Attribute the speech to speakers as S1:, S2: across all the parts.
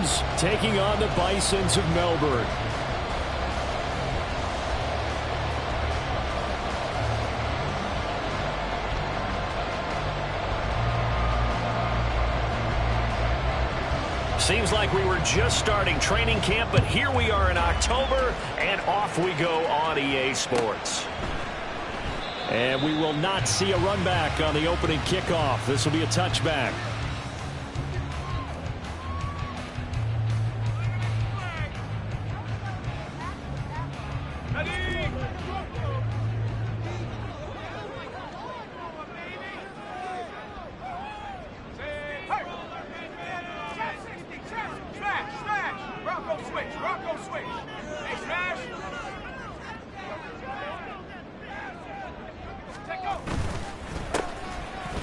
S1: Browns taking on the Bisons of Melbourne. Seems like we were just starting training camp, but here we are in October, and off we go on EA Sports. And we will not see a run back on the opening kickoff. This will be a touchback.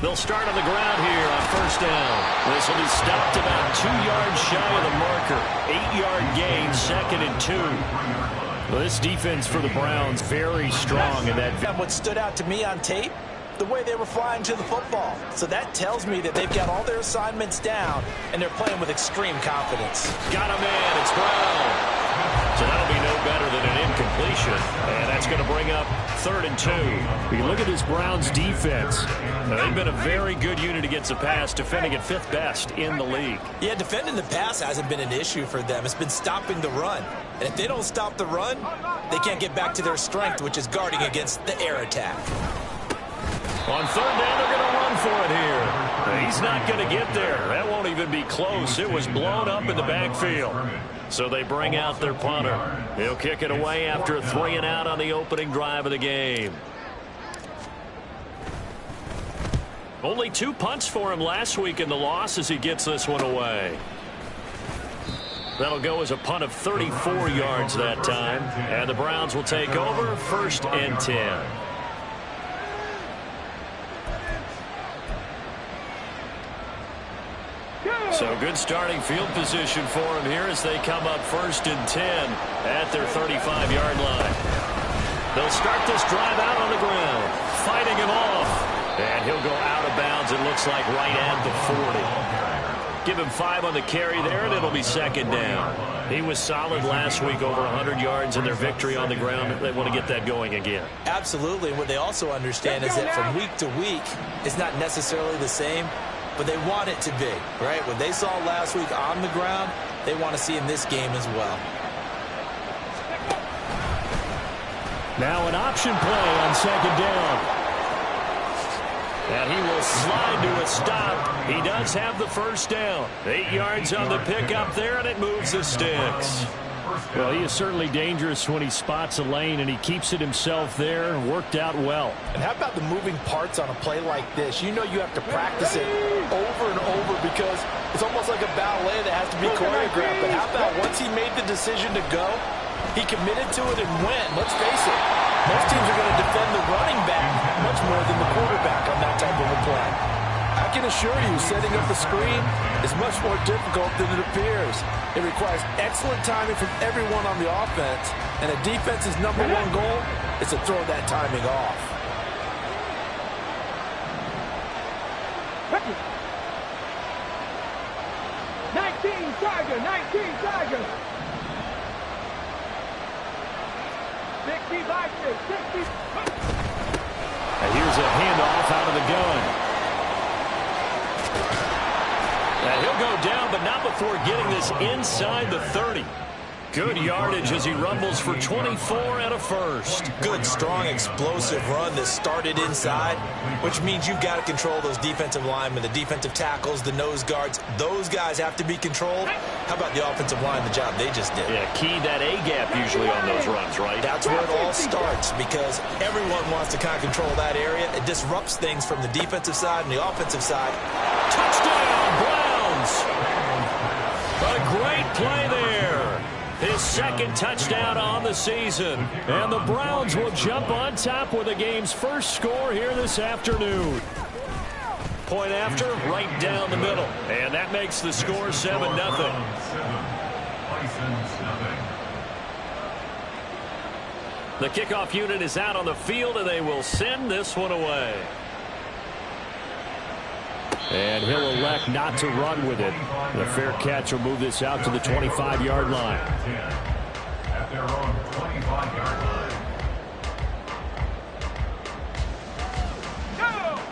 S1: They'll start on the ground here on first down. This will be stopped about 2 yards shy of the marker. 8-yard gain, 2nd and 2. Well, this defense for the Browns very strong in that.
S2: What stood out to me on tape, the way they were flying to the football. So that tells me that they've got all their assignments down, and they're playing with extreme confidence.
S1: Got a man, it's Brown. So that'll be no better than an incompletion. And that's going to bring up 3rd and 2. You look at this Browns defense. They've been a very good unit against the pass, defending at 5th best in the league.
S2: Yeah, defending the pass hasn't been an issue for them. It's been stopping the run. And if they don't stop the run, they can't get back to their strength, which is guarding against the air attack.
S1: On 3rd down, they're going to run for it here. He's not going to get there. That won't even be close. It was blown up in the backfield. So they bring out their punter. He'll kick it away after a 3 and out on the opening drive of the game. Only 2 punts for him last week in the loss as he gets this one away. That'll go as a punt of 34 yards that time. And the Browns will take over 1st and 10. So good starting field position for him here as they come up 1st and 10 at their 35-yard line. They'll start this drive out on the ground, fighting him off. And he'll go out of bounds, it looks like, right at the 40. Give him 5 on the carry there, and it'll be 2nd down. He was solid last week, over 100 yards in their victory on the ground. They want to get that going again.
S2: Absolutely. What they also understand is that from week to week, it's not necessarily the same, but they want it to be, right? What they saw last week on the ground, they want to see in this game as well.
S1: Now an option play on 2nd down. And he will slide to a stop. He does have the 1st down. 8 yards on the pickup there, and it moves the sticks. Well, he is certainly dangerous when he spots a lane, and he keeps it himself there. Worked out well.
S3: And how about the moving parts on a play like this? You know you have to practice it over and over because it's almost like a ballet that has to be choreographed. But how about once he made the decision to go, he committed to it and went. Let's face it, most teams are going to defend the running back much more than the quarterback on that type of a play. I can assure you, setting up the screen is much more difficult than it appears. It requires excellent timing from everyone on the offense, and a defense's #1 goal is to throw that timing off.
S4: Tiger. 60 back there, 60.
S1: And here's a handoff out of the gun. And he'll go down, but not before getting this inside the 30. Good yardage as he rumbles for 24 and a first.
S2: Good, strong, explosive run that started inside, which means you've got to control those defensive linemen, the defensive tackles, the nose guards. Those guys have to be controlled. How about the offensive line, the job they just did?
S1: Yeah, key that A-gap usually on those runs, right?
S2: That's where it all starts because everyone wants to kind of control that area. It disrupts things from the defensive side and the offensive side.
S1: Touchdown, Browns! A great play there. His second touchdown on the season. And the Browns will jump on top with the game's first score here this afternoon. Point after, right down the middle. And that makes the score 7-0. The kickoff unit is out on the field, and they will send this one away. And he'll elect not to run with it. The fair catch will move this out to the 25-yard line.
S5: At their own 25-yard line.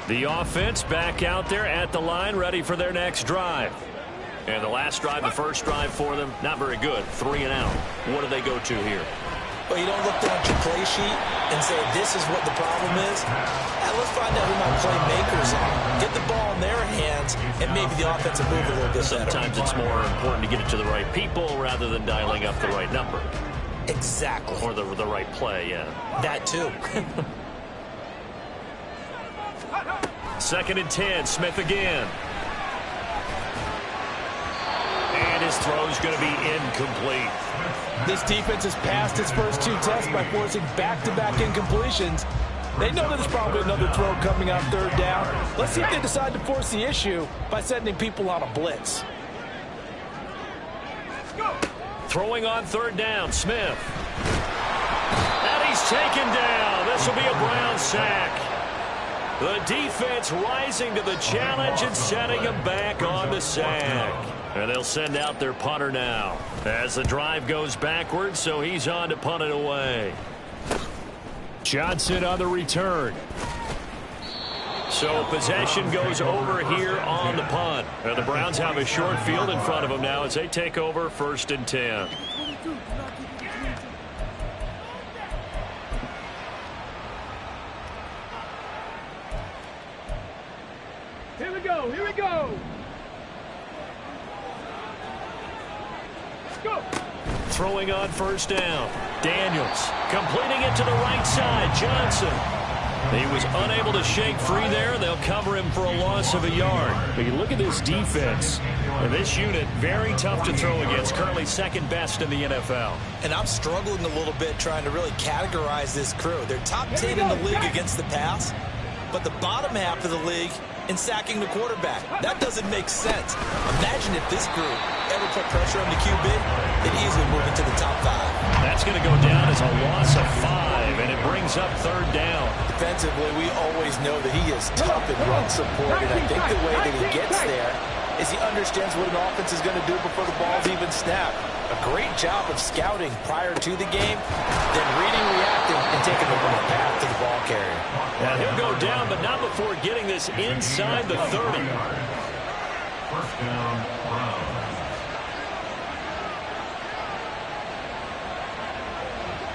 S1: The offense back out there at the line, ready for their next drive. And the last drive, the first drive for them, not very good. 3 and out. What do they go to here?
S2: Well, you don't look down at your play sheet and say, this is what the problem is. Let's find out who my playmakers are. Get the ball in their hands, and maybe the offense will move a little bit better.
S1: Sometimes it's more important to get it to the right people rather than dialing up the right number.
S2: Exactly.
S1: Or the right play, yeah.
S2: That too.
S1: 2nd and 10, Smith again. And his throw's going to be incomplete.
S3: This defense has passed its first 2 tests by forcing back-to-back incompletions. They know there's probably another throw coming on 3rd down. Let's see if they decide to force the issue by sending people on a blitz.
S1: Throwing on 3rd down, Smith. And he's taken down. This will be a Brown sack. The defense rising to the challenge and setting him back on the sack. And they'll send out their punter now as the drive goes backwards, so he's on to punt it away. Johnson on the return. So possession goes over here on the punt. And the Browns have a short field in front of them now as they take over 1st and 10.
S4: Here we go, here we go. Go.
S1: Throwing on 1st down. Daniels completing it to the right side. Johnson. He was unable to shake free there. They'll cover him for a loss of a yard. But you look at this defense. And this unit, very tough to throw against. Currently 2nd best in the NFL.
S2: And I'm struggling a little bit trying to really categorize this crew. They're top 10 in the league against the pass, but the bottom half of the league in sacking the quarterback. That doesn't make sense. Imagine if this group ever put pressure on the QB, they'd easily move into the top 5.
S1: That's going to go down as a loss of 5, and it brings up 3rd down.
S3: Defensively, we always know that he is tough in run support, and I think the way that he gets there is he understands what an offense is going to do before the ball's even snapped. A great job of scouting prior to the game, then reading, reacting, and taking the right path to the ball carrier.
S1: Now he'll go down, but not before getting this inside the 30.
S5: 1st down, Browns.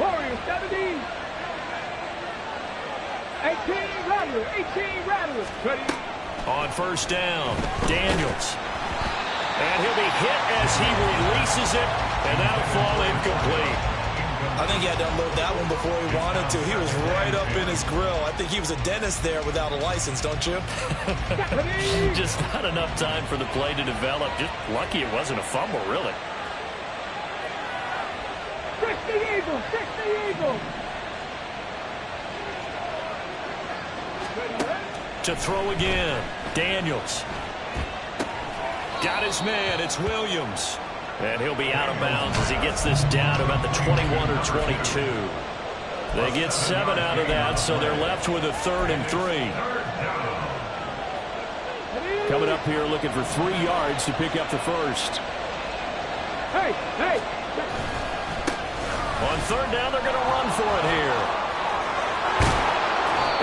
S4: Warriors 17. 18 Rattlers, 18 Rattlers. Ready.
S1: On 1st down, Daniels. And he'll be hit as he releases it, and that'll fall incomplete.
S2: I think he had to unload that one before he wanted to. He was right up in his grill. I think he was a dentist there without a license, don't you?
S1: Just not enough time for the play to develop. Just lucky it wasn't a fumble, really.
S4: 60 Eagles, 60 Eagles.
S1: To throw again, Daniels. Got his man, it's Williams. And he'll be out of bounds as he gets this down to about the 21 or 22. They get 7 out of that, so they're left with a 3rd and 3. Coming up here looking for 3 yards to pick up the first.
S4: Hey, hey.
S1: On 3rd down, they're going to run for it here.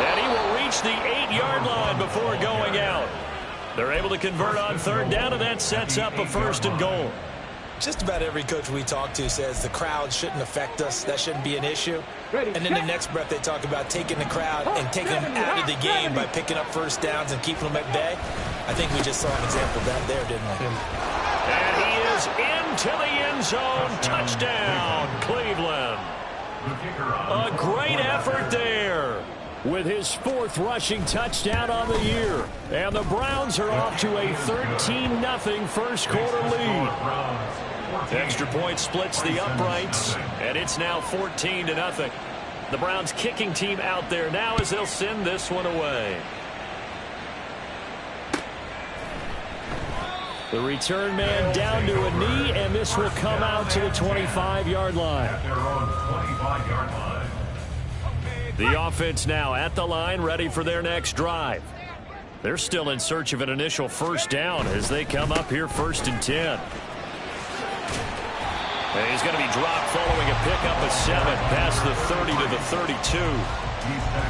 S1: And he will reach the 8-yard line before going out. They're able to convert on 3rd down, and that sets up a 1st and goal.
S2: Just about every coach we talk to says the crowd shouldn't affect us. That shouldn't be an issue. And then the next breath they talk about taking the crowd and taking them out of the game by picking up 1st downs and keeping them at bay. I think we just saw an example of that there, didn't we?
S1: And he is into the end zone. Touchdown, Cleveland. A great effort there with his 4th rushing touchdown on the year. And the Browns are off to a 13-0 first quarter lead. Extra point splits the uprights, and it's now 14-0. The Browns kicking team out there now as they'll send this one away. The return man down to a knee, and this will come out to the 25-yard line. The offense now at the line, ready for their next drive. They're still in search of an initial first down as they come up here 1st and 10. And he's going to be dropped following a pickup of 7 past the 30 to the 32.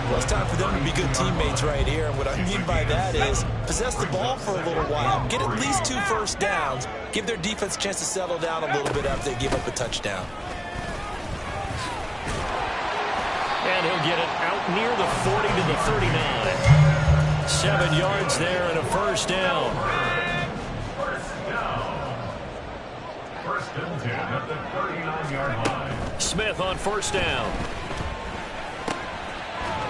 S2: Well, it's time for them to be good teammates right here. And what I mean by that is possess the ball for a little while, get at least 2 first downs, give their defense a chance to settle down a little bit after they give up a touchdown.
S1: And he'll get it out near the 40 to the 39. 7 yards there and a first down.
S5: First and 10 at the 39-yard line.
S1: Smith on first down.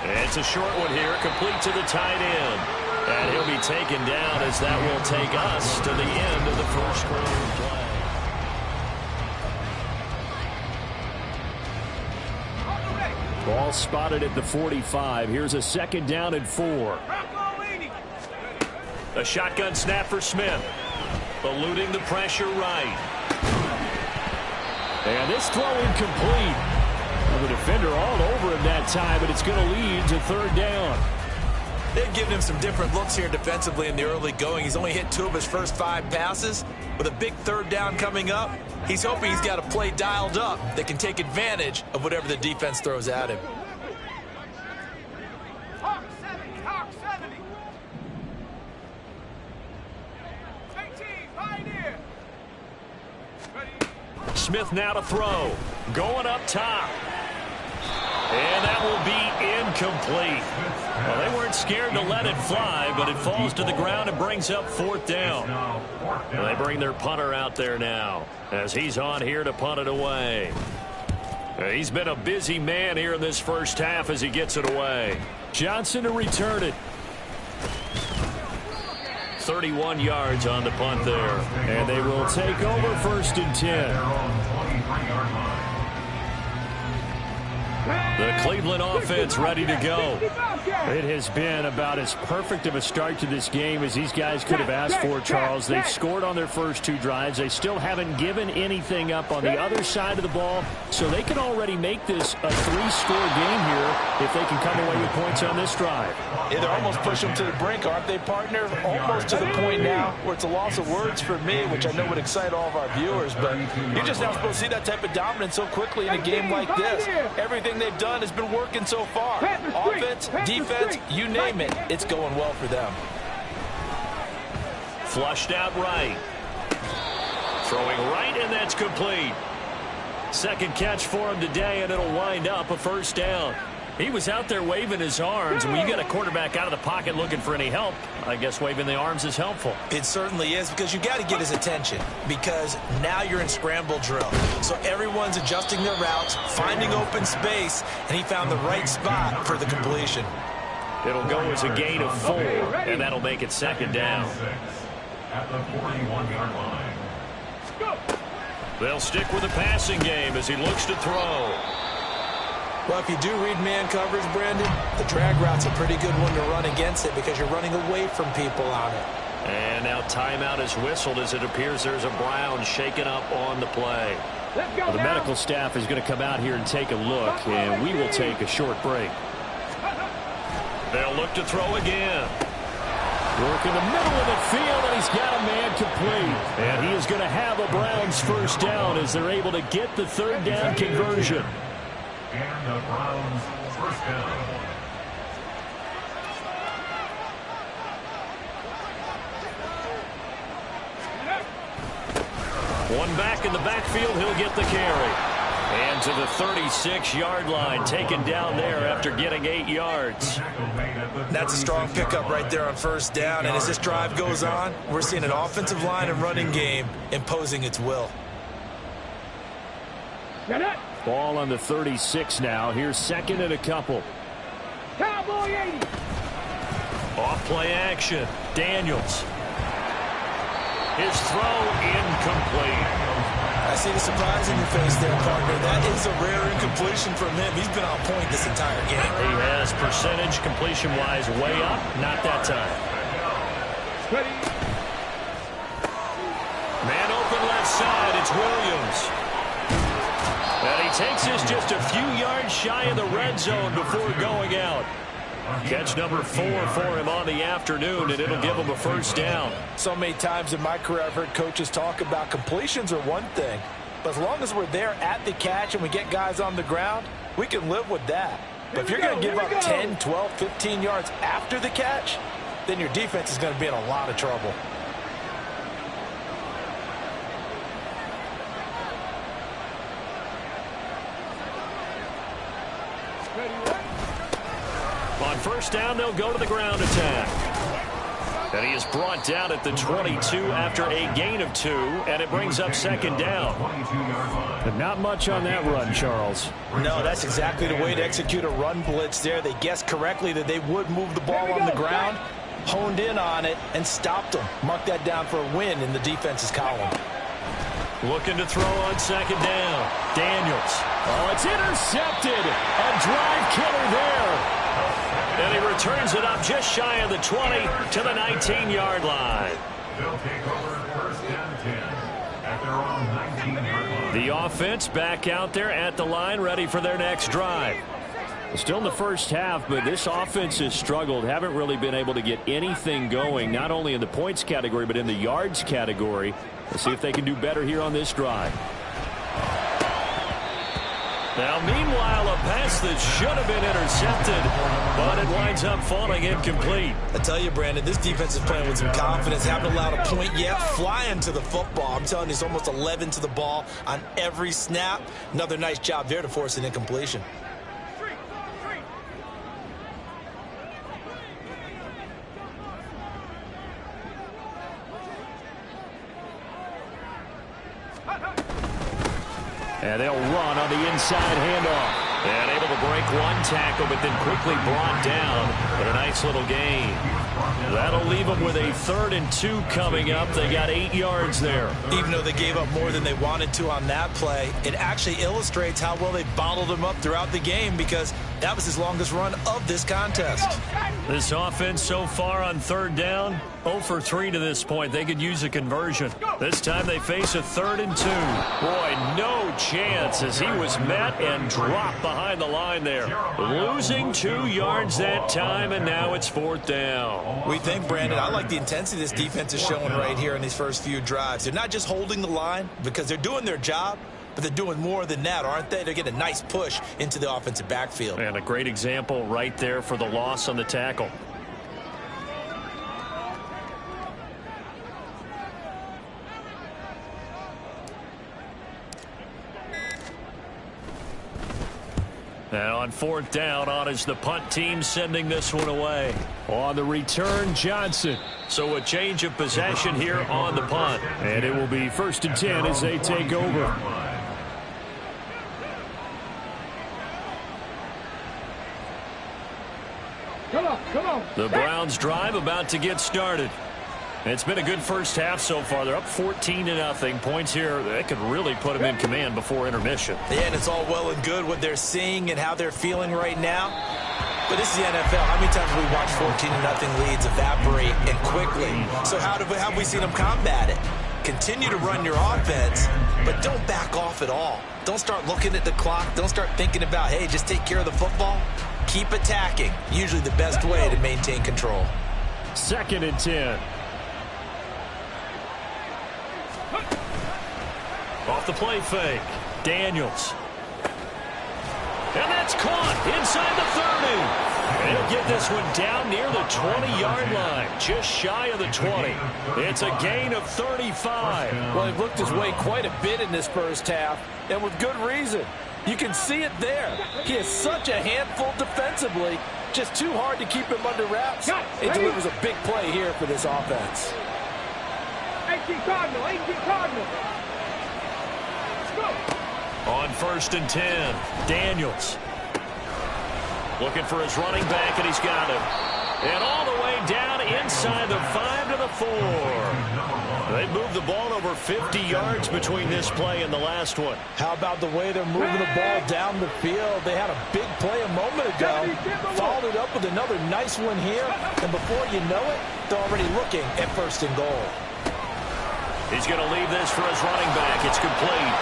S1: It's a short one here, complete to the tight end. And he'll be taken down as that will take us to the end of the first quarter play. Ball spotted at the 45. Here's a 2nd down and 4. A shotgun snap for Smith. Eluding the pressure right. And this throw incomplete. The defender all over him that time, but it's going to lead to 3rd down.
S2: They've given him some different looks here defensively in the early going. He's only hit 2 of his first 5 passes. With a big 3rd down coming up, he's hoping he's got a play dialed up that can take advantage of whatever the defense throws at him.
S4: Hawk 70. 18, Pioneer. Ready.
S1: Smith now to throw. Going up top. And that will be incomplete. Well, they weren't scared to let it fly, but it falls to the ground and brings up 4th down. Well, they bring their punter out there now as he's on here to punt it away. He's been a busy man here in this first half as he gets it away. Johnson to return it. 31 yards on the punt there. And they will take over 1st and 10. The Cleveland offense ready to go. It has been about as perfect of a start to this game as these guys could have asked for, Charles. They've scored on their first 2 drives. They still haven't given anything up on the other side of the ball, so they can already make this a 3-score game here if they can come away with points on this drive.
S3: Yeah, they're almost pushing them to the brink, aren't they, partner? Almost to the point now where it's a loss of words for me, which I know would excite all of our viewers, but you're just not supposed to see that type of dominance so quickly in a game like this. Everything they've done has been working so far. Offense, defense, you name it, it's going well for them.
S1: Flushed out right. Throwing right, and that's complete. 2nd catch for him today, and it'll wind up a first down. He was out there waving his arms, and when you get a quarterback out of the pocket looking for any help, I guess waving the arms is helpful.
S2: It certainly is, because you got to get his attention, because now you're in scramble drill. So everyone's adjusting their routes, finding open space, and he found the right spot for the completion.
S1: It'll go as a gain of 4, and that'll make it 2nd down.
S5: At the 41-yard line.
S1: They'll stick with the passing game as he looks to throw.
S2: Well, if you do read man coverage, Brandon, the drag route's a pretty good one to run against it because you're running away from people on it.
S1: And now timeout is whistled as it appears there's a Brown shaken up on the play. Well, the medical staff is going to come out here and take a look, and we will take a short break. They'll look to throw again. Work in the middle of the field, and he's got a man complete. And he is going to have a Browns first down as they're able to get the 3rd down conversion.
S5: And the Browns first down.
S1: One back in the backfield, he'll get the carry. And to the 36-yard line, taken down there after getting 8 yards.
S2: That's a strong pickup right there on first down. And as this drive goes on, we're seeing an offensive line and running game imposing its will.
S1: Ball on the 36 now. Here's 2nd and a couple.
S4: Cowboy 80.
S1: Off play action. Daniels. His throw incomplete.
S2: I see the surprise in your face there, partner. That is a rare incompletion from him. He's been on point this entire game.
S1: He has percentage completion-wise way up. Not that time.
S4: Ready.
S1: Man open left side. It's Williams. And he takes this just a few yards shy of the red zone before going out. Catch number 4 for him on the afternoon, and it'll give him a first down.
S3: So many times in my career I've heard coaches talk about completions are one thing, but as long as we're there at the catch and we get guys on the ground, we can live with that. But if you're going to give up 10, 12, 15 yards after the catch, then your defense is going to be in a lot of trouble.
S1: On first down, they'll go to the ground attack. And he is brought down at the 22 after a gain of 2, and it brings up second down.
S6: But not much on that run, Charles.
S3: No, that's exactly the way to execute a run blitz there. They guessed correctly that they would move the ball on the ground, honed in on it, and stopped them. Mark that down for a win in the defense's column.
S1: Looking to throw on second down. Daniels. Oh, it's intercepted. A drive killer there. And he returns it up just shy of the 20 to the 19-yard line.
S5: They'll take over first and 10 at their own 19-yard line.
S1: The offense back out there at the line, ready for their next drive. Still in the first half, but this offense has struggled. Haven't really been able to get anything going, not only in the points category, but in the yards category. Let's see if they can do better here on this drive. Now, meanwhile, a pass that should have been intercepted, but it winds up falling incomplete.
S2: I tell you, Brandon, this defense is playing with some confidence. Haven't allowed a point yet. Flying to the football. I'm telling you, it's almost 11 to the ball on every snap. Another nice job there to force an incompletion.
S1: And they'll run on the inside handoff. And able to break one tackle, but then quickly brought down. But a nice little gain. That'll leave them with a 3rd and 2 coming up. They got 8 yards there.
S2: Even though they gave up more than they wanted to on that play, it actually illustrates how well they bottled him up throughout the game, because that was his longest run of this contest.
S1: This offense so far on 3rd down, 0 for 3 to this point. They could use a conversion. This time they face a 3rd and 2. Boy, no chance as he was met and dropped behind the line there. Losing 2 yards that time, and now it's 4th down.
S2: We think, Brandon, I like the intensity this defense is showing right here in these first few drives. They're not just holding the line because they're doing their job, but they're doing more than that, aren't they? They're getting a nice push into the offensive backfield.
S1: And a great example right there for the loss on the tackle. And on 4th down, on is the punt team sending this one away.
S6: On the return, Johnson.
S1: So a change of possession here on the punt.
S6: And it will be 1st and 10 as they take over.
S4: Come on.
S1: The Browns drive about to get started. It's been a good first half so far. They're up 14-0. Points here, they could really put them in command before intermission.
S2: Yeah, and it's all well and good what they're seeing and how they're feeling right now. But this is the NFL. How many times have we watched 14-0 leads evaporate and quickly? So how have we seen them combat it? Continue to run your offense, but don't back off at all. Don't start looking at the clock. Don't start thinking about, hey, just take care of the football. Keep attacking. Usually the best way to maintain control.
S6: 2nd and 10.
S1: Off the play fake. Daniels. And that's caught inside the 30. They'll get this one down near the 20-yard line, just shy of the 20. It's a gain of 35.
S3: Well, he looked his way quite a bit in this first half, and with good reason. You can see it there. He is such a handful defensively, just too hard to keep him under wraps. It delivers a big play here for this offense.
S4: 18 Cardinal. Let's go.
S1: On 1st and 10, Daniels. Looking for his running back, and he's got him. And all the way down inside the 5 to the 4. They moved the ball over 50 yards between this play and the last one.
S3: How about the way they're moving the ball down the field? They had a big play a moment ago, followed it up with another nice one here, and before you know it, they're already looking at 1st and goal.
S1: He's going to leave this for his running back. It's complete.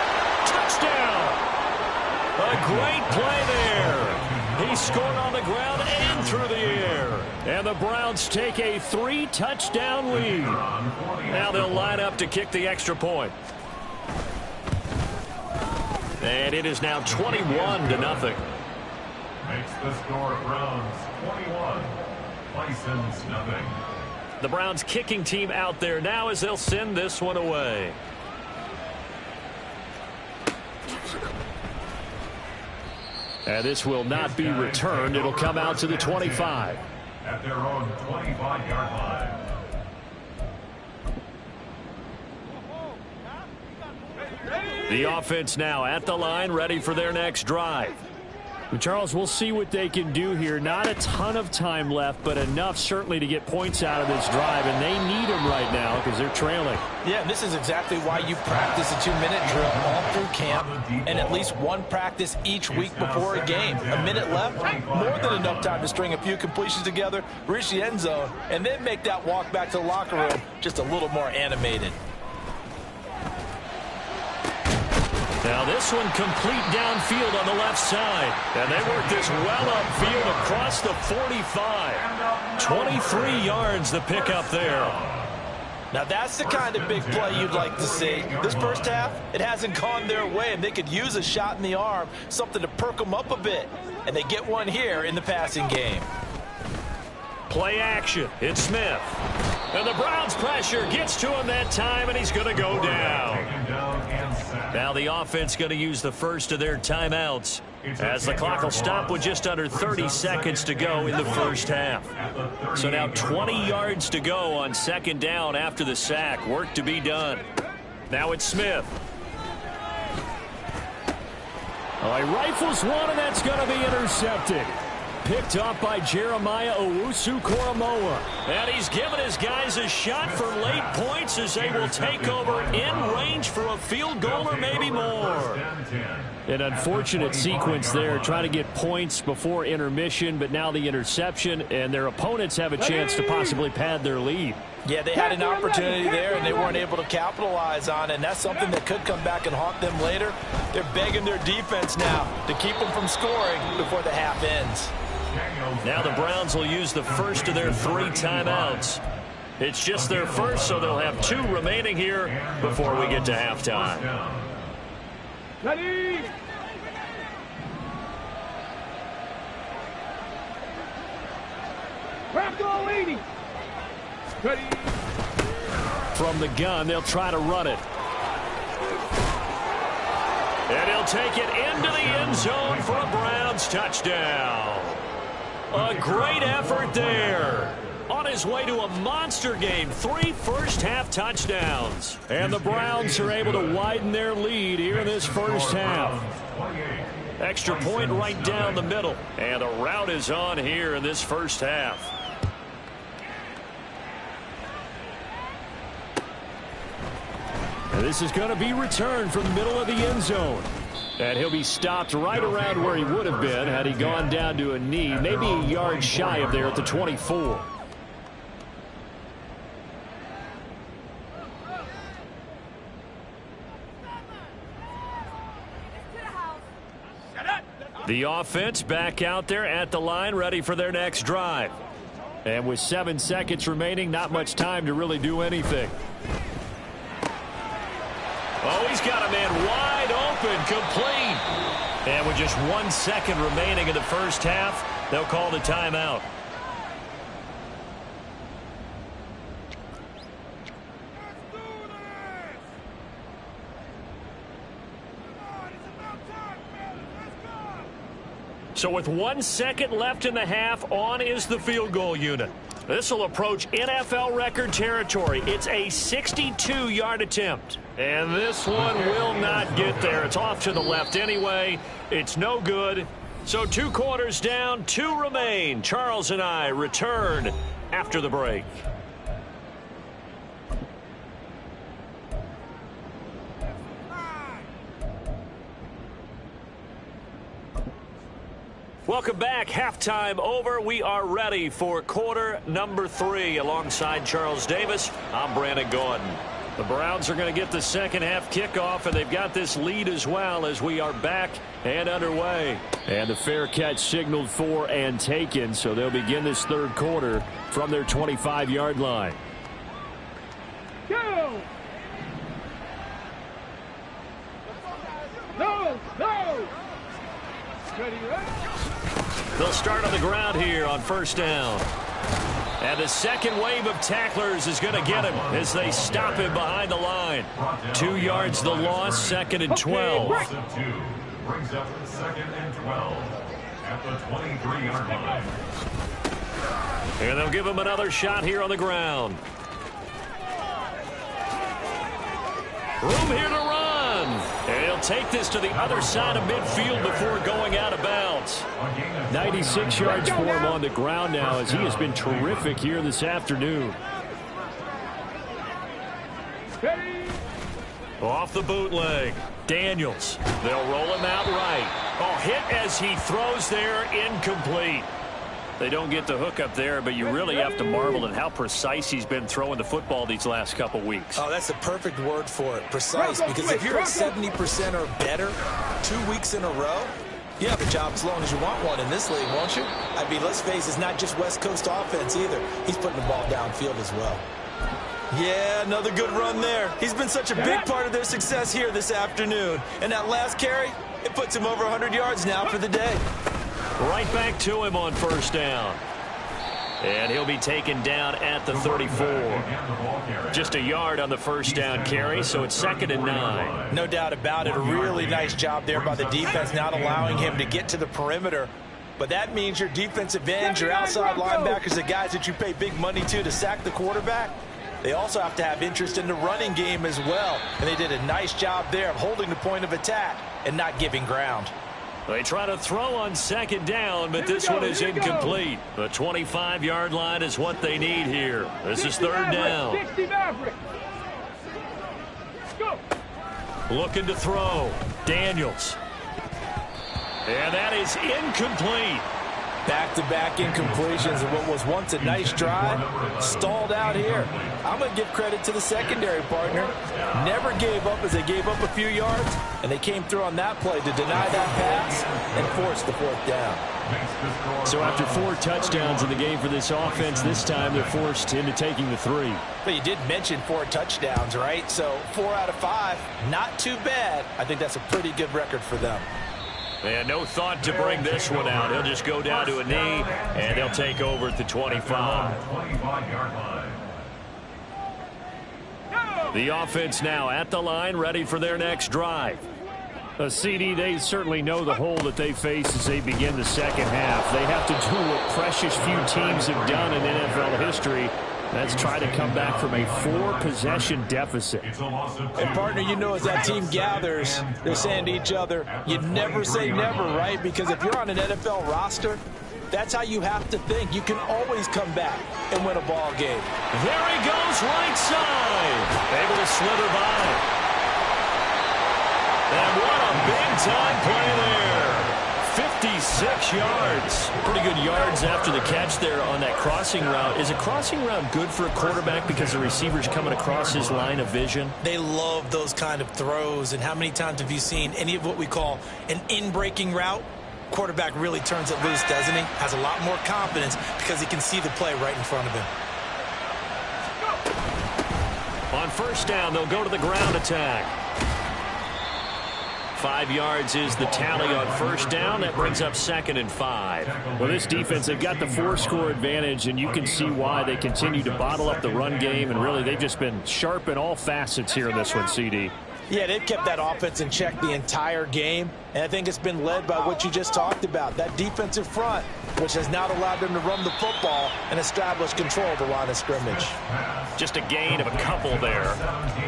S1: Touchdown! A great play there. He He scored on the ground and through the air. And the Browns take a 3-touchdown lead. Now they'll line up to kick the extra point. And it is now 21-0.
S5: Makes the score Browns 21, Bisons nothing.
S1: The Browns kicking team out there now as they'll send this one away. And this will not be returned. It'll come out to the 25.
S5: At their own 25-yard line.
S1: The offense now at the line, ready for their next drive.
S6: Charles, we'll see what they can do here. Not a ton of time left, but enough certainly to get points out of this drive, and they need them right now because they're trailing.
S3: Yeah, and this is exactly why you practice a 2-minute drill all through camp and at least one practice each week before a game. A minute left, more than enough time to string a few completions together, reach the end zone, and then make that walk back to the locker room just a little more animated.
S1: Now this one complete downfield on the left side. And they work this well upfield across the 45. 23 yards the pickup there.
S3: Now that's the kind of big play you'd like to see. This first half, it hasn't gone their way, and they could use a shot in the arm, something to perk them up a bit. And they get one here in the passing game.
S1: Play action. It's Smith. And the Browns pressure gets to him that time, and he's going to go down. Now the offense going to use the first of their timeouts as the clock will stop with just under 30 seconds to go in the first half. So now 20 yards to go on second down after the sack. Work to be done. Now it's Smith.
S6: Oh, he rifles one, and that's going to be intercepted. Picked up by Jeremiah Owusu-Koramoah.
S1: And he's given his guys a shot for late points as they will take over in range for a field goal or maybe more.
S6: An unfortunate sequence there, trying to get points before intermission, but now the interception, and their opponents have a chance to possibly pad their lead.
S3: Yeah, they had an opportunity there, and they weren't able to capitalize on it, and that's something that could come back and haunt them later. They're begging their defense now to keep them from scoring before the half ends.
S1: Now the Browns will use the first of their 3 timeouts. It's just their first, so they'll have 2 remaining here before we get to halftime.
S4: Ready? Crack all 80. Ready?
S6: From the gun, they'll try to run it.
S1: And he'll take it into the end zone for a Browns touchdown. A great effort there. On his way to a monster game, 3 first-half touchdowns.
S6: And the Browns are able to widen their lead here in this first half.
S1: Extra point right down the middle. And the route is on here in this first half.
S6: And this is going to be returned from the middle of the end zone. And he'll be stopped right around where he would have been had he gone down to a knee, maybe a yard shy of there at the 24.
S1: The offense back out there at the line, ready for their next drive.
S6: And with 7 seconds remaining, not much time to really do anything.
S1: Oh, he's got a man wide open, complete. And with just 1 second remaining in the first half, they'll call the timeout. So with 1 second left in the half, on is the field goal unit. This will approach NFL record territory. It's a 62-yard attempt. And this one will not get there. It's off to the left anyway. It's no good. So 2 quarters down, 2 remain. Charles and I return after the break. Welcome back. Halftime over. We are ready for quarter number 3. Alongside Charles Davis, I'm Brandon Gordon.
S6: The Browns are going to get the second half kickoff, and they've got this lead as well as we are back and underway. And the fair catch signaled for and taken, so they'll begin this third quarter from their 25-yard line.
S4: Go! No! No! Ready, right?
S1: They'll start on the ground here on first down. And the second wave of tacklers is going to get him as they stop him behind the line. 2 yards the loss, 2nd and 12.
S5: Brings up 2nd and 12 at the 23-yard line.
S1: And they'll give him another shot here on the ground. Room here to run. And he'll take this to the other side of midfield before going out of bounds.
S6: 96 yards for him on the ground now as he has been terrific here this afternoon.
S1: Off the bootleg. Daniels. They'll roll him out right. Oh, hit as he throws there, incomplete. They don't get the hook up there, but you really have to marvel at how precise he's been throwing the football these last couple weeks.
S2: Oh, that's the perfect word for it, precise. Because if you're at 70% or better 2 weeks in a row, you have a job as long as you want one in this league, won't you? I mean, let's face it, it's not just West Coast offense either. He's putting the ball downfield as well. Yeah, another good run there. He's been such a big part of their success here this afternoon. And that last carry, it puts him over 100 yards now for the day.
S1: Right back to him on first down. And he'll be taken down at the 34. Just a yard on the first down carry, so it's 2nd and 9.
S2: No doubt about it. A really nice job there by the defense, not allowing him to get to the perimeter. But that means your defensive ends, your outside linebackers, the guys that you pay big money to sack the quarterback, they also have to have interest in the running game as well. And they did a nice job there of holding the point of attack and not giving ground.
S1: They try to throw on 2nd down, but this one is incomplete. The 25-yard line is what they need here. This is 3rd down. Looking to throw. Daniels. And that is incomplete.
S3: Back-to-back incompletions of what was once a nice drive, stalled out here. I'm going to give credit to the secondary partner. Never gave up as they gave up a few yards, and they came through on that play to deny that pass and force the 4th down.
S6: So after 4 touchdowns in the game for this offense, this time they're forced into taking the 3.
S3: But you did mention 4 touchdowns, right? So 4 out of 5, not too bad. I think that's a pretty good record for them.
S1: And no thought to bring this one out. He'll just go down to a knee, and they'll take over at the 25. The offense now at the line, ready for their next drive.
S6: CD, they certainly know the hole that they face as they begin the second half. They have to do what precious few teams have done in NFL history. That's try to come back from a 4-possession deficit.
S3: And, partner, you know as that team gathers, they're saying to each other, you never say never, right? Because if you're on an NFL roster, that's how you have to think. You can always come back and win a ball game.
S1: There he goes, right side. Able to slither by. And what a big-time play there. 56 yards. Pretty good yards after the catch there on that crossing route. Is a crossing route good for a quarterback because the receiver's coming across his line of vision?
S2: They love those kind of throws. And how many times have you seen any of what we call an in-breaking route? Quarterback really turns it loose, doesn't he? Has a lot more confidence because he can see the play right in front of him.
S1: On first down, they'll go to the ground attack. 5 yards is the tally on first down. That brings up 2nd and 5.
S6: Well, this defense, they've got the 4-score advantage, and you can see why they continue to bottle up the run game, and really they've just been sharp in all facets here in this one, CD.
S3: Yeah, they've kept that offense in check the entire game, and I think it's been led by what you just talked about, that defensive front, which has not allowed them to run the football and establish control of the line of scrimmage.
S1: Just a gain of a couple there.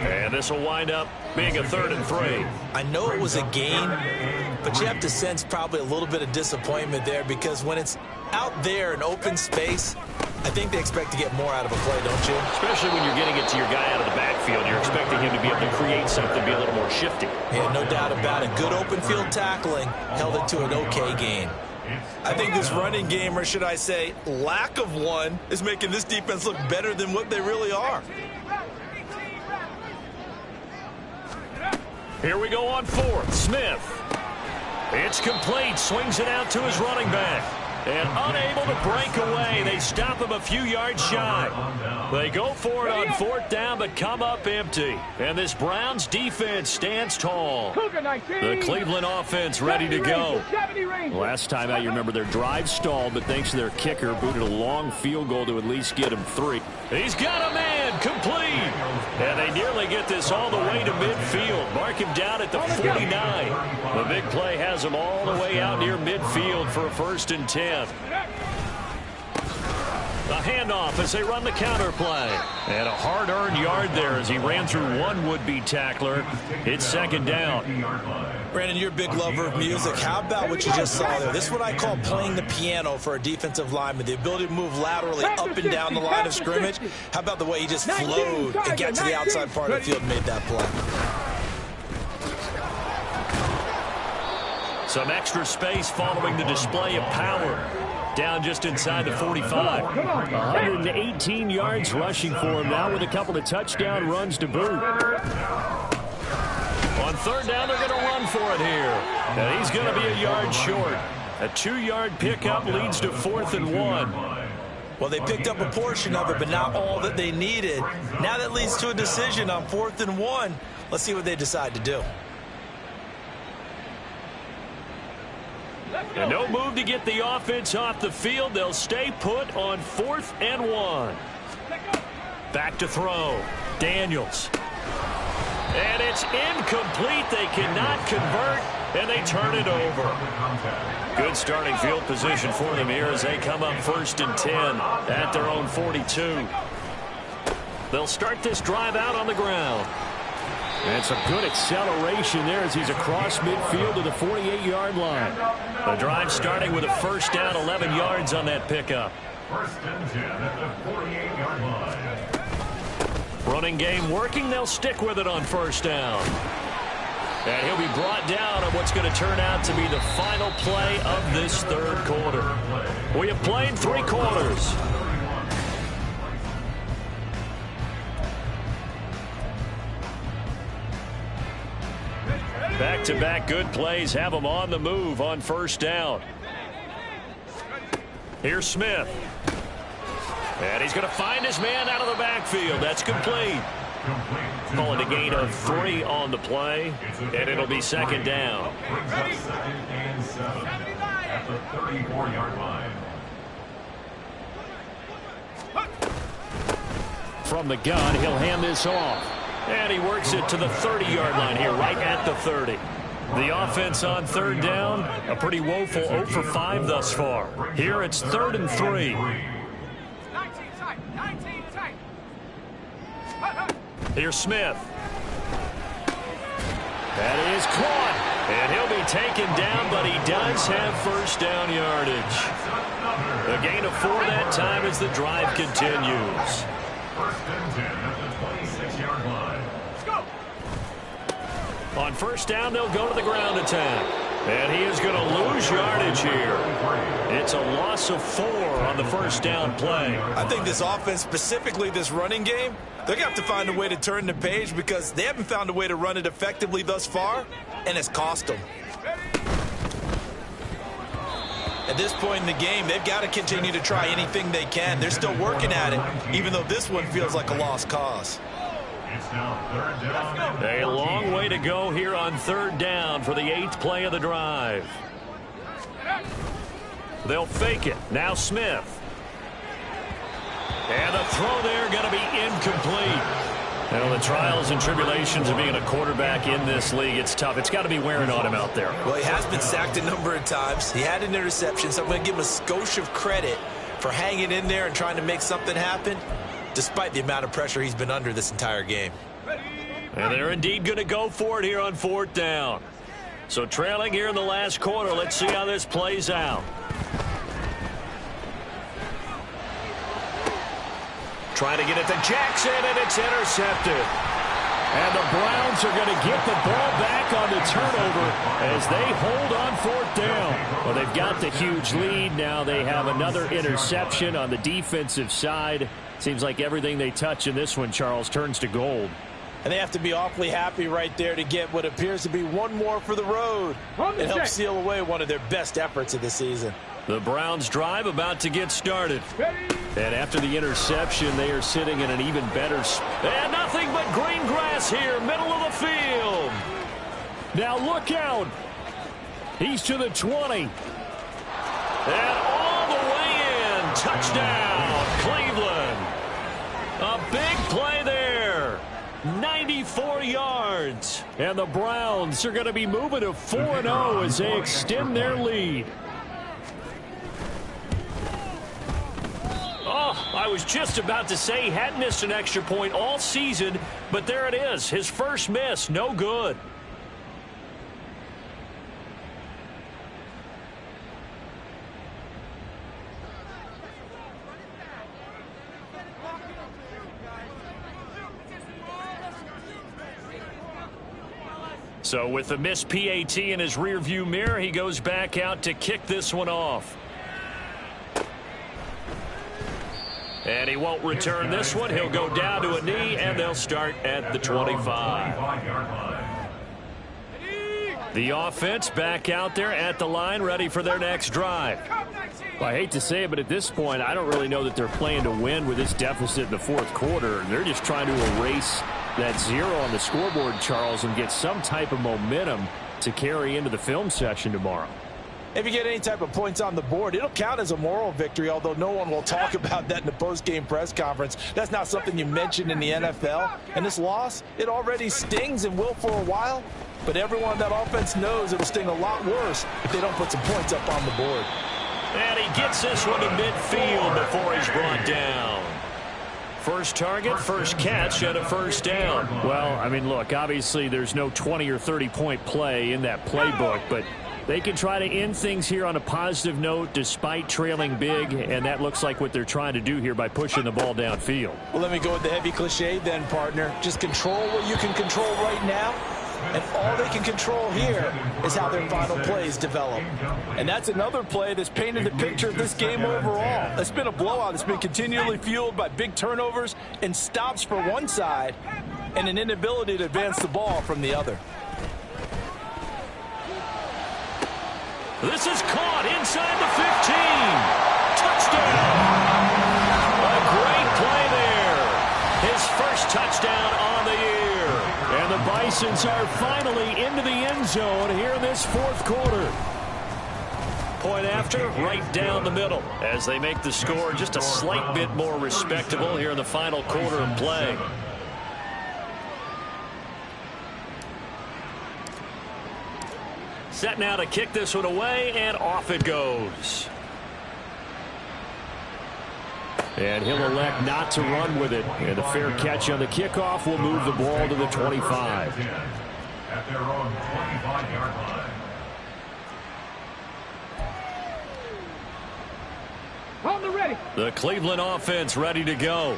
S1: And this will wind up being a 3rd and 3.
S2: I know it was a gain, but you have to sense probably a little bit of disappointment there because when it's out there in open space, I think they expect to get more out of a play, don't you?
S1: Especially when you're getting it to your guy out of the backfield. You're expecting him to be able to create something, be a little more shifty.
S2: Yeah, no doubt about it. Good open field tackling held it to an okay gain. I think this running game, or should I say lack of one, is making this defense look better than what they really are.
S1: Here we go on fourth. Smith. It's complete. Swings it out to his running back. And unable to break away. They stop him a few yards shy. They go for it on fourth down, but come up empty. And this Browns defense stands tall. The Cleveland offense ready to go.
S6: Last time out, you remember their drive stalled, but thanks to their kicker, booted a long field goal to at least get him 3.
S1: He's got a man, complete. And they nearly get this all the way to midfield. Mark him down at the 49. The big play has him all the way out near midfield for a 1st and 10. A handoff as they run the counter play. And a hard-earned yard there as he ran through one would-be tackler. It's 2nd down.
S2: Brandon, you're a big lover of music. How about what you just saw there? This is what I call playing the piano for a defensive lineman. The ability to move laterally up and down the line of scrimmage. How about the way he just flowed and got to the outside part of the field and made that play?
S1: Some extra space following the display of power. Down just inside the 45.
S6: 118 yards rushing for him now with a couple of touchdown runs to boot.
S1: On 3rd down, they're going to run for it here. And he's going to be a yard short. A 2-yard pickup leads to 4th and 1.
S2: Well, they picked up a portion of it, but not all that they needed. Now that leads to a decision on 4th and 1. Let's see what they decide to do.
S1: And no move to get the offense off the field. They'll stay put on 4th and 1. Back to throw. Daniels. And it's incomplete. They cannot convert, and they turn it over. Good starting field position for them here as they come up 1st and 10 at their own 42. They'll start this drive out on the ground.
S6: And some good acceleration there as he's across midfield to the 48-yard line.
S1: The drive starting with a 1st down, 11 yards on that pickup.
S5: 1st and 10 at the 48-yard line.
S1: Running game working. They'll stick with it on 1st down. And he'll be brought down on what's going to turn out to be the final play of this 3rd quarter. We have played 3 quarters. Back-to-back good plays have them on the move on 1st down. Here's Smith. And he's going to find his man out of the backfield. That's complete. Call it a gain of 3 on the play, and it'll be 2nd down.
S5: Brings up 2nd and 7 at the 34-yard line.
S6: From the gun, he'll hand this off.
S1: And he works it to the 30-yard line here, right at the 30. The offense on 3rd down, a pretty woeful 0 for 5 thus far. Here it's 3rd and 3. Here's Smith. That is caught. And he'll be taken down, but he does have 1st down yardage. A gain of 4 that time as the drive continues.
S5: 1st and 10 at the 26-yard line.
S1: On 1st down, they'll go to the ground attack. And he is going to lose yardage here. It's a loss of 4 on the 1st down play.
S2: I think this offense, specifically this running game, they're going to have to find a way to turn the page because they haven't found a way to run it effectively thus far, and it's cost them. At this point in the game, they've got to continue to try anything they can. They're still working at it, even though this one feels like a lost cause.
S5: It's now 3rd down.
S1: A long way to go here on 3rd down for the 8th play of the drive. They'll fake it. Now Smith. And the throw there going to be incomplete. Well, the trials and tribulations of being a quarterback in this league, it's tough. It's got to be wearing on him out there.
S2: Well, he has been sacked a number of times. He had an interception, so I'm going to give him a skosh of credit for hanging in there and trying to make something happen, despite the amount of pressure he's been under this entire game.
S1: And they're indeed going to go for it here on 4th down. So trailing here in the last quarter, let's see how this plays out. Trying to get it to Jackson, and it's intercepted.
S6: And the Browns are going to get the ball back on the turnover as they hold on 4th down. Well, they've got the huge lead. Now they have another interception on the defensive side. Seems like everything they touch in this one, Charles, turns to gold.
S3: And they have to be awfully happy right there to get what appears to be one more for the road and help seal away one of their best efforts of the season.
S1: The Browns drive about to get started. And after the interception, they are sitting in an even better and nothing but green grass here, middle of the field.
S6: Now look out. He's to the 20.
S1: And all the way in. Touchdown, Cleveland. A big play there. 94 yards.
S6: And the Browns are going to be moving to 4-0 as they extend their lead.
S1: Oh, I was just about to say he hadn't missed an extra point all season, but there it is. His first miss, no good. So with the missed PAT in his rearview mirror, he goes back out to kick this one off. And he won't return this one. He'll go down to a knee, and they'll start at the 25. The offense back out there at the line, ready for their next drive.
S6: Well, I hate to say it, but at this point, I don't really know that they're playing to win with this deficit in the fourth quarter. They're just trying to erase that 0 on the scoreboard, Charles, and get some type of momentum to carry into the film session tomorrow.
S3: If you get any type of points on the board, it'll count as a moral victory, although no one will talk about that in the post-game press conference. That's not something you mentioned in the NFL. And this loss, it already stings and will for a while. But everyone on that offense knows it'll sting a lot worse if they don't put some points up on the board.
S1: And he gets this one to midfield before he's brought down. First target, first catch, and a first down.
S6: Well, I mean, look, obviously there's no 20 or 30-point play in that playbook, but they can try to end things here on a positive note despite trailing big, and that looks like what they're trying to do here by pushing the ball downfield.
S3: Well, let me go with the heavy cliche then, partner. Just control what you can control right now, and all they can control here is how their final plays develop. And that's another play that's painted the picture of this game overall. It's been a blowout. It's been continually fueled by big turnovers and stops for one side and an inability to advance the ball from the other.
S1: This is caught inside the 15. Touchdown. A great play there. His first touchdown on the year.
S6: And the Bisons are finally into the end zone here in this fourth quarter.
S1: Point after, right down the middle, as they make the score just a slight bit more respectable here in the final quarter of play. Set now to kick this one away, and off it goes.
S6: And he'll elect not to run with it. And a fair catch on the kickoff will move the ball to the 25.
S5: At their own 25-yard line.
S4: On the ready.
S1: The Cleveland offense ready to go.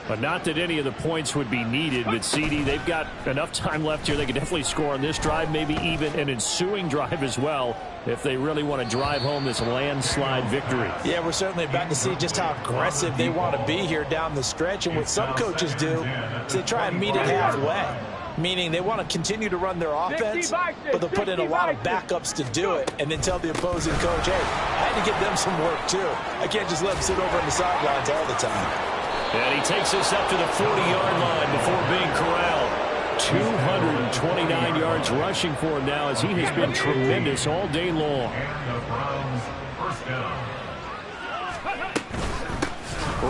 S6: But not that any of the points would be needed, but CD, they've got enough time left here. They can definitely score on this drive, maybe even an ensuing drive as well, if they really want to drive home this landslide victory.
S3: Yeah, we're certainly about to see just how aggressive they want to be here down the stretch. And what some coaches do is they try and meet it halfway, meaning they want to continue to run their offense, but they'll put in a lot of backups to do it and then tell the opposing coach, hey, I had to give them some work too. I can't just let them sit over on the sidelines all the time.
S1: And he takes us up to the 40-yard line before being corralled.
S6: 229 yards rushing for him now as he has been tremendous all day long.
S5: And the Browns first down.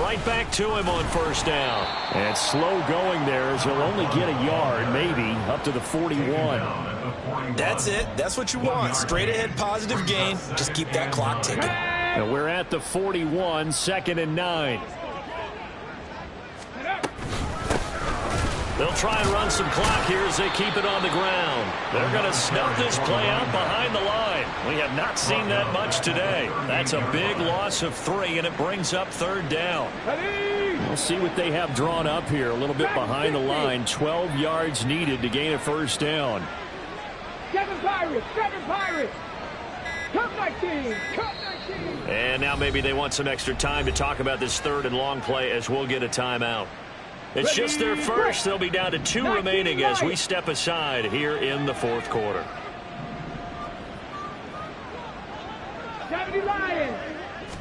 S1: Right back to him on first down.
S6: And slow going there as he'll only get a yard, maybe, up to the 41.
S2: That's it. That's what you want. Straight ahead positive gain. Just keep that clock ticking.
S6: And we're at the 41, 2nd and 9.
S1: They'll try and run some clock here as they keep it on the ground. They're going to snuff this play out behind the line. We have not seen that much today. That's a big loss of 3, and it brings up 3rd down.
S6: We'll see what they have drawn up here. A little bit behind the line. 12 yards needed to gain a first down.
S4: 7 Pirates, 7 Pirates. Come 19, come 19.
S1: And now maybe they want some extra time to talk about this 3rd and long play as we'll get a timeout. It's just their first. They'll be down to 2 remaining as we step aside here in the fourth quarter.
S4: 70 Lions.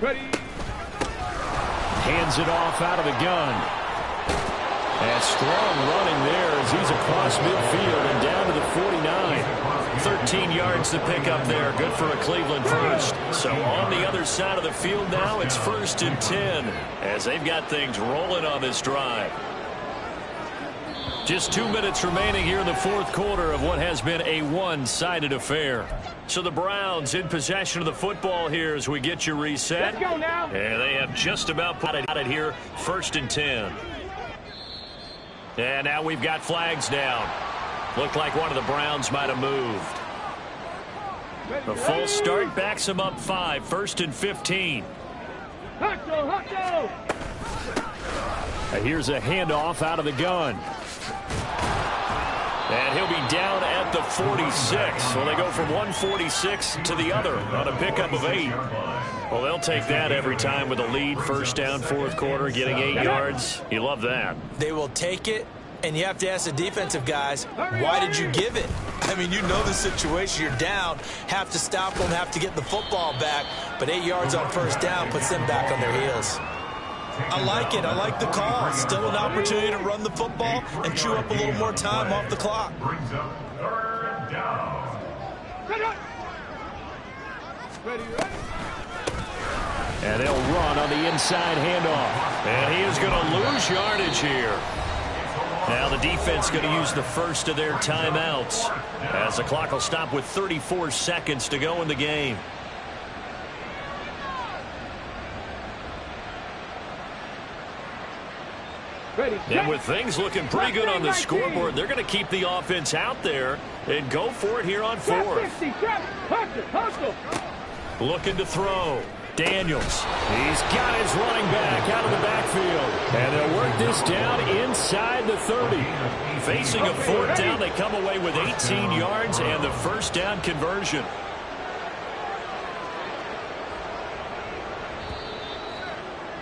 S4: Ready.
S6: Hands it off out of the gun. And strong running there as he's across midfield and down to the 49.
S1: 13 yards to pick up there. Good for a Cleveland first. So on the other side of the field now, it's 1st and 10 as they've got things rolling on this drive. Just 2 minutes remaining here in the fourth quarter of what has been a one-sided affair. So the Browns in possession of the football here as we get you reset.
S4: Let's go now.
S1: And they have just about put it here, 1st and 10. And now we've got flags down. Looked like one of the Browns might have moved. The full start backs them up 5, 1st and 15.
S4: Hustle.
S6: Here's a handoff out of the gun.
S1: And he'll be down at the 46. So they go from 146 to the other on a pickup of 8. Well, they'll take that every time with a lead. 1st down, fourth quarter, getting 8 yards. You love that.
S2: They will take it, and you have to ask the defensive guys, why did you give it? I mean, you know the situation. You're down, have to stop them, have to get the football back. But 8 yards on 1st down puts them back on their heels. I like it. I like the call. Still an opportunity to run the football and chew up a little more time off the clock.
S5: Brings up 3rd down.
S4: Ready.
S6: And they'll run on the inside handoff.
S1: And he is going to lose yardage here. Now the defense going to use the first of their timeouts as the clock will stop with 34 seconds to go in the game.
S4: Ready.
S1: And with things looking pretty good on the scoreboard, they're going to keep the offense out there and go for it here on 4th.
S4: Hustle.
S1: Looking to throw. Daniels.
S6: He's got his running back out of the backfield. And they'll work this down inside the 30.
S1: Facing a 4th down, they come away with 18 yards and the 1st down conversion.